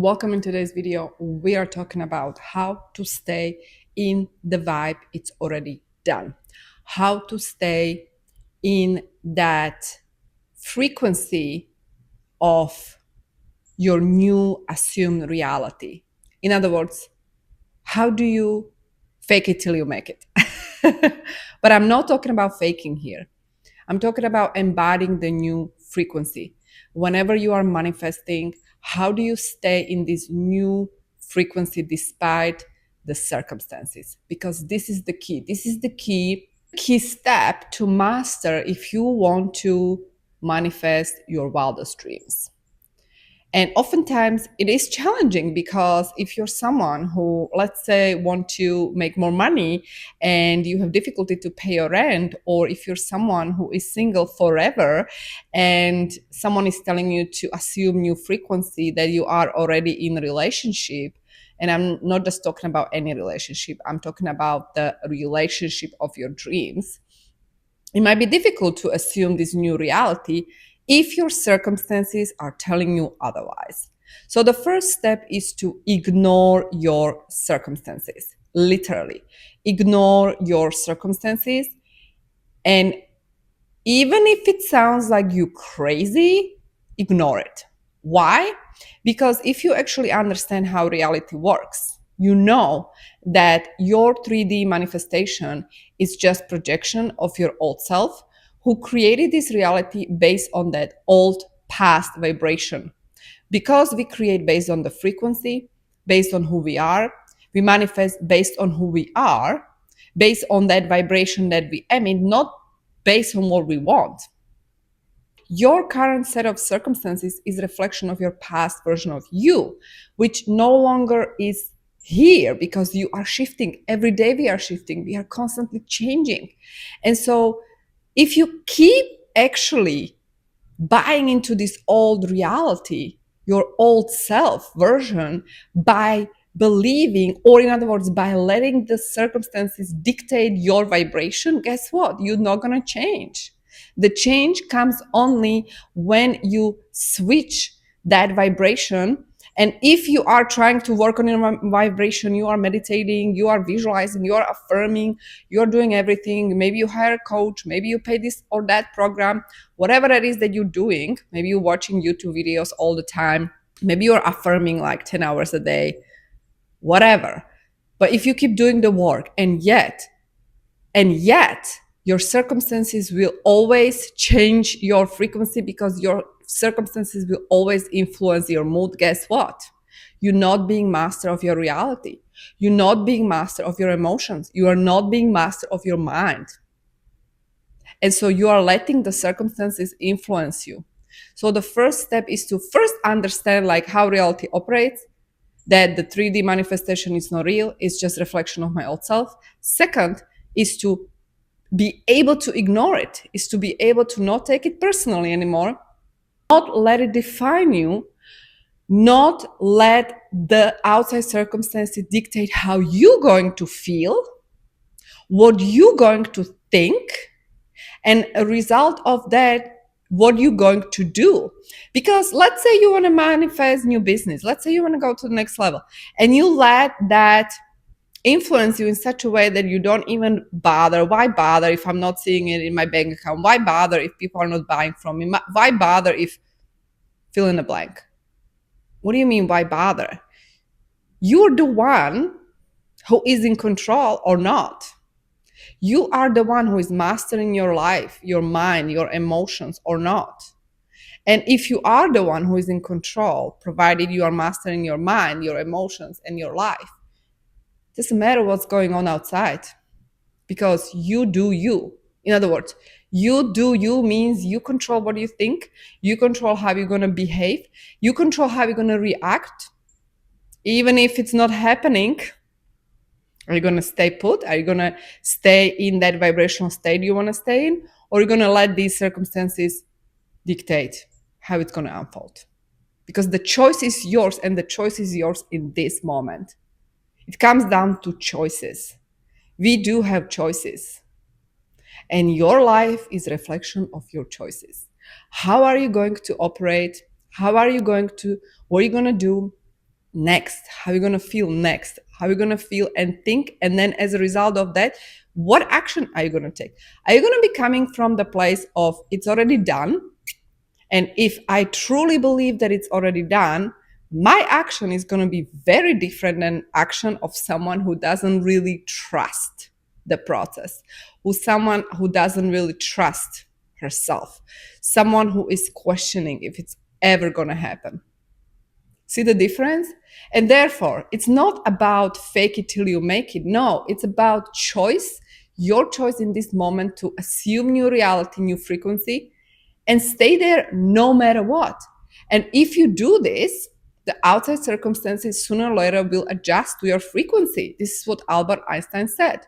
Welcome in today's video. We are talking about how to stay in the vibe it's already done. How to stay in that frequency of your new assumed reality. In other words, how do you fake it till you make it? But I'm not talking about faking here. I'm talking about embodying the new frequency. Whenever you are manifesting, how do you stay in this new frequency despite the circumstances? Because this is the key. This is the key step to master if you want to manifest your wildest dreams. And oftentimes it is challenging because if you're someone who, let's say, want to make more money and you have difficulty to pay your rent, or if you're someone who is single forever and someone is telling you to assume new frequency that you are already in a relationship, and I'm not just talking about any relationship, I'm talking about the relationship of your dreams, it might be difficult to assume this new reality if your circumstances are telling you otherwise. So the first step is to ignore your circumstances, literally. Ignore your circumstances. And even if it sounds like you crazy, ignore it. Why? Because if you actually understand how reality works, you know that your 3D manifestation is just projection of your old self who created this reality based on that old past vibration. Because we create based on the frequency, based on who we manifest based on who we are, based on that vibration that we emit, not based on what we want. Your current set of circumstances is a reflection of your past version of you, which no longer is here because you are shifting. Every day we are shifting, we are constantly changing. And so if you keep actually buying into this old reality, your old self version, by believing, or in other words, by letting the circumstances dictate your vibration, guess what? You're not going to change. The change comes only when you switch that vibration. And if you are trying to work on your vibration, you are meditating, you are visualizing, you are affirming, you're doing everything. Maybe you hire a coach, maybe you pay this or that program, whatever it is that you're doing. Maybe you're watching YouTube videos all the time. Maybe you're affirming like 10 hours a day, whatever. But if you keep doing the work and yet your circumstances will always change your frequency because your circumstances will always influence your mood, guess what? You're not being master of your reality. You're not being master of your emotions. You are not being master of your mind. And so you are letting the circumstances influence you. So the first step is to first understand like how reality operates, that the 3D manifestation is not real, it's just reflection of my old self. Second is to be able to ignore it, is to be able to not take it personally anymore, not let it define you, not let the outside circumstances dictate how you're going to feel, what you're going to think, and a result of that, what you're going to do. Because let's say you want to manifest new business, let's say you want to go to the next level, and you let that influence you in such a way that you don't even bother. Why bother if I'm not seeing it in my bank account? Why bother if people are not buying from me? Why bother if fill in the blank? What do you mean, why bother? You're the one who is in control or not. You are the one who is mastering your life, your mind, your emotions or not. And if you are the one who is in control, provided you are mastering your mind, your emotions, and your life, it doesn't matter what's going on outside because you do you. In other words, you do you means you control what you think, you control how you're going to behave, you control how you're going to react, even if it's not happening. Are you going to stay put? Are you going to stay in that vibrational state you want to stay in? Or are you going to let these circumstances dictate how it's going to unfold? Because the choice is yours, and the choice is yours in this moment. It comes down to choices. We do have choices. And your life is a reflection of your choices. How are you going to operate? How are you going to, what are you going to do? next, how you're going to feel next, how you're going to feel and think. And then as a result of that, what action are you going to take? Are you going to be coming from the place of it's already done? And if I truly believe that it's already done, my action is going to be very different than action of someone who doesn't really trust the process, someone who doesn't really trust herself, someone who is questioning if it's ever going to happen. See the difference? And therefore, it's not about fake it till you make it. No, it's about choice, your choice in this moment to assume new reality, new frequency, and stay there no matter what. And if you do this, the outside circumstances sooner or later will adjust to your frequency. This is what Albert Einstein said.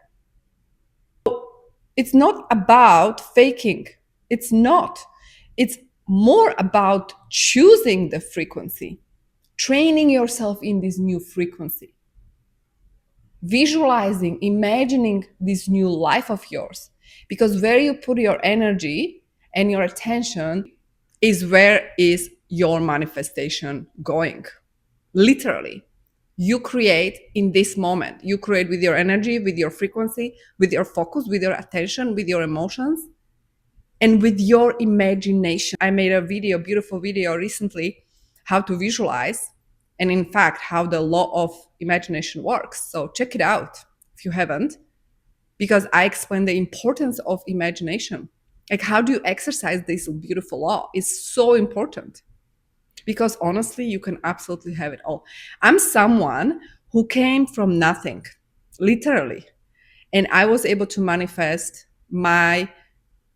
It's not about faking. It's not. It's more about choosing the frequency, training yourself in this new frequency, visualizing, imagining this new life of yours. Because where you put your energy and your attention is where is your manifestation going. Literally, you create in this moment. You create with your energy, with your frequency, with your focus, with your attention, with your emotions, and with your imagination. I made a video, beautiful video recently, how to visualize, and in fact, how the law of imagination works. So check it out if you haven't, because I explain the importance of imagination. Like, how do you exercise this beautiful law? It's so important, because honestly, you can absolutely have it all. I'm someone who came from nothing, literally, and I was able to manifest my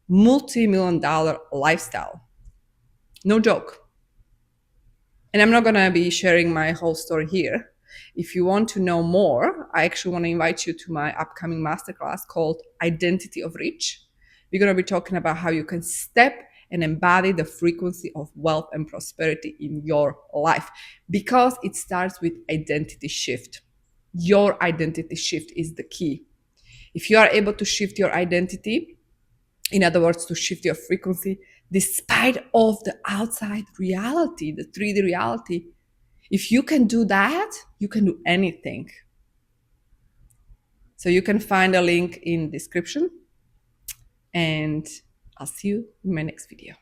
multi-million dollar lifestyle. No joke. And I'm not going to be sharing my whole story here. If you want to know more, I actually want to invite you to my upcoming masterclass called Identity of Rich. We're going to be talking about how you can step and embody the frequency of wealth and prosperity in your life, because it starts with identity shift. Your identity shift is the key. If you are able to shift your identity, in other words, to shift your frequency, despite of the outside reality, the 3D reality, if you can do that, you can do anything. So you can find a link in description, and I'll see you in my next video.